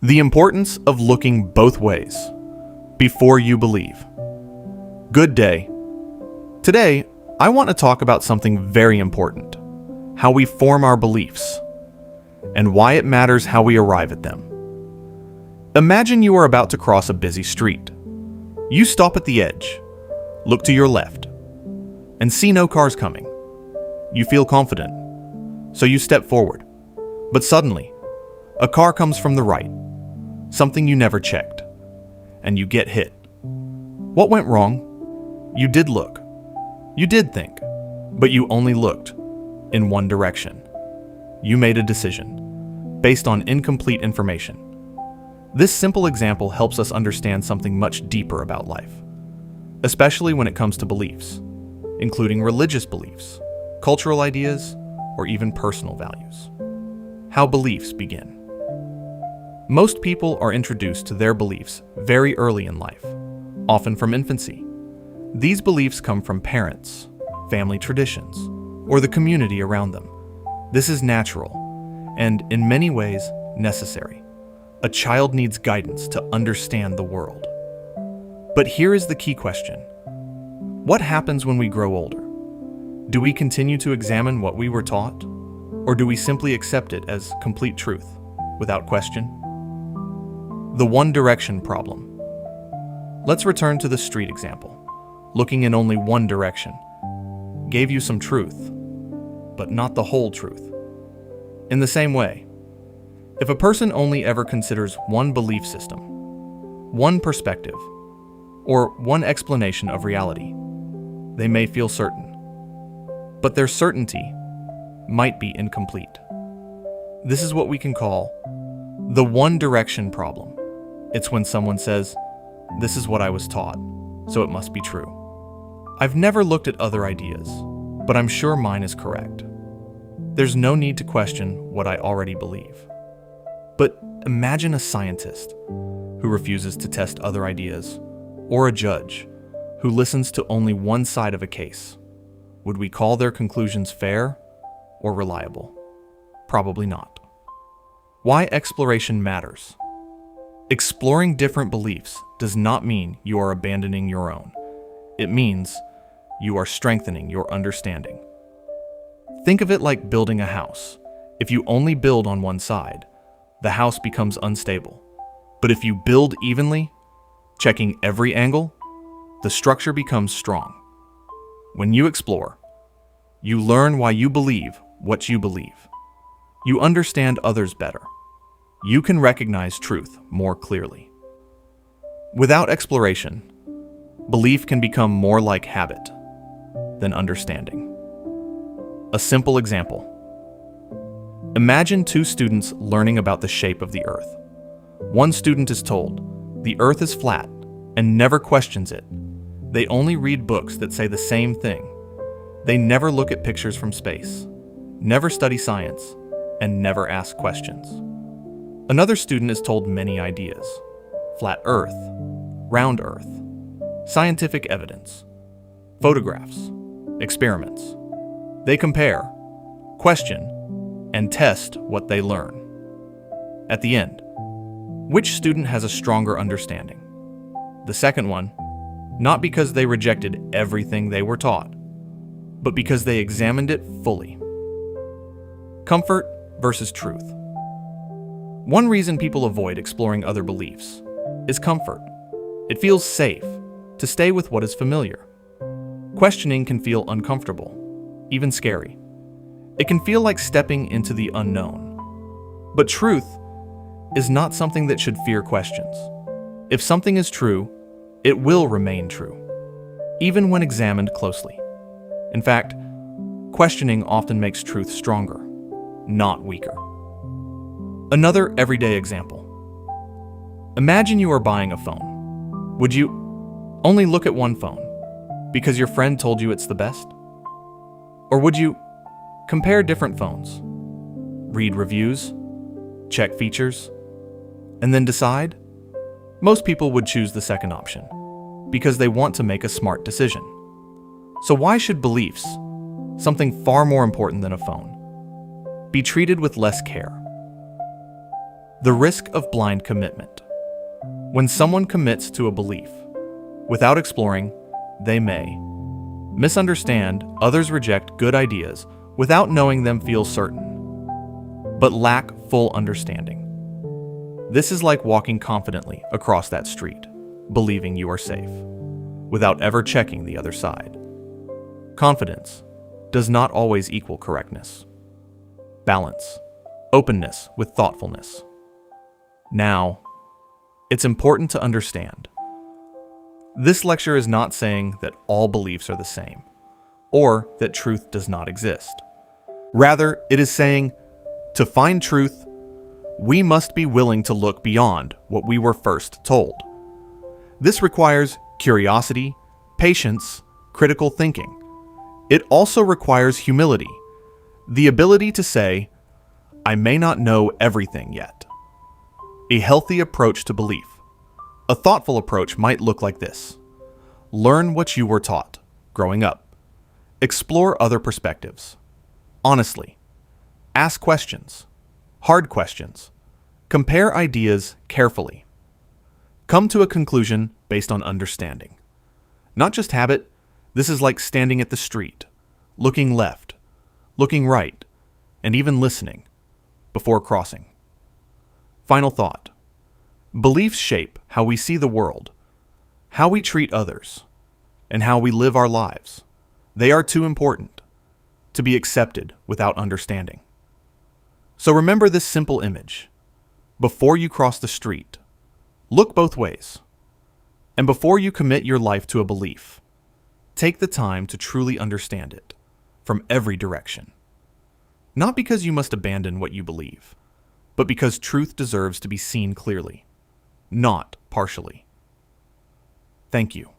The importance of looking both ways before you believe. Good day. Today, I want to talk about something very important: how we form our beliefs and why it matters how we arrive at them. Imagine you are about to cross a busy street. You stop at the edge, look to your left, and see no cars coming. You feel confident, so you step forward. But suddenly, a car comes from the right, something you never checked, and you get hit. What went wrong? You did look. You did think, but you only looked in one direction. You made a decision based on incomplete information. This simple example helps us understand something much deeper about life, especially when it comes to beliefs, including religious beliefs, cultural ideas, or even personal values. How beliefs begin. Most people are introduced to their beliefs very early in life, often from infancy. These beliefs come from parents, family traditions, or the community around them. This is natural and, in many ways, necessary. A child needs guidance to understand the world. But here is the key question: what happens when we grow older? Do we continue to examine what we were taught, or do we simply accept it as complete truth, without question? The one direction problem. Let's return to the street example. Looking in only one direction gave you some truth, but not the whole truth. In the same way, if a person only ever considers one belief system, one perspective, or one explanation of reality, they may feel certain, but their certainty might be incomplete. This is what we can call the one direction problem. It's when someone says, "This is what I was taught, so it must be true. I've never looked at other ideas, but I'm sure mine is correct. There's no need to question what I already believe." But imagine a scientist who refuses to test other ideas, or a judge who listens to only one side of a case. Would we call their conclusions fair or reliable? Probably not. Why exploration matters. Exploring different beliefs does not mean you are abandoning your own. It means you are strengthening your understanding. Think of it like building a house. If you only build on one side, the house becomes unstable. But if you build evenly, checking every angle, the structure becomes strong. When you explore, you learn why you believe what you believe. You understand others better. You can recognize truth more clearly. Without exploration, belief can become more like habit than understanding. A simple example. Imagine two students learning about the shape of the earth. One student is told, "The earth is flat," and never questions it. They only read books that say the same thing. They never look at pictures from space, never study science, and never ask questions. Another student is told many ideas: flat earth, round earth, scientific evidence, photographs, experiments. They compare, question, and test what they learn. At the end, which student has a stronger understanding? The second one, not because they rejected everything they were taught, but because they examined it fully. Comfort versus truth. One reason people avoid exploring other beliefs is comfort. It feels safe to stay with what is familiar. Questioning can feel uncomfortable, even scary. It can feel like stepping into the unknown. But truth is not something that should fear questions. If something is true, it will remain true, even when examined closely. In fact, questioning often makes truth stronger, not weaker. Another everyday example. Imagine you are buying a phone. Would you only look at one phone because your friend told you it's the best? Or would you compare different phones, read reviews, check features, and then decide? Most people would choose the second option because they want to make a smart decision. So why should beliefs, something far more important than a phone, be treated with less care? The risk of blind commitment. When someone commits to a belief, without exploring, they may misunderstand, others reject good ideas without knowing them, feel certain, but lack full understanding. This is like walking confidently across that street, believing you are safe, without ever checking the other side. Confidence does not always equal correctness. Balance, openness with thoughtfulness. Now, it's important to understand. This lecture is not saying that all beliefs are the same, or that truth does not exist. Rather, it is saying, to find truth, we must be willing to look beyond what we were first told. This requires curiosity, patience, critical thinking. It also requires humility, the ability to say, I may not know everything yet. A healthy approach to belief. A thoughtful approach might look like this. Learn what you were taught growing up. Explore other perspectives. Honestly. Ask questions. Hard questions. Compare ideas carefully. Come to a conclusion based on understanding. Not just habit. This is like standing at the street, looking left, looking right, and even listening before crossing. Final thought. Beliefs shape how we see the world, how we treat others, and how we live our lives. They are too important to be accepted without understanding. So remember this simple image. Before you cross the street, look both ways. And before you commit your life to a belief, take the time to truly understand it from every direction. Not because you must abandon what you believe, but because truth deserves to be seen clearly, not partially. Thank you.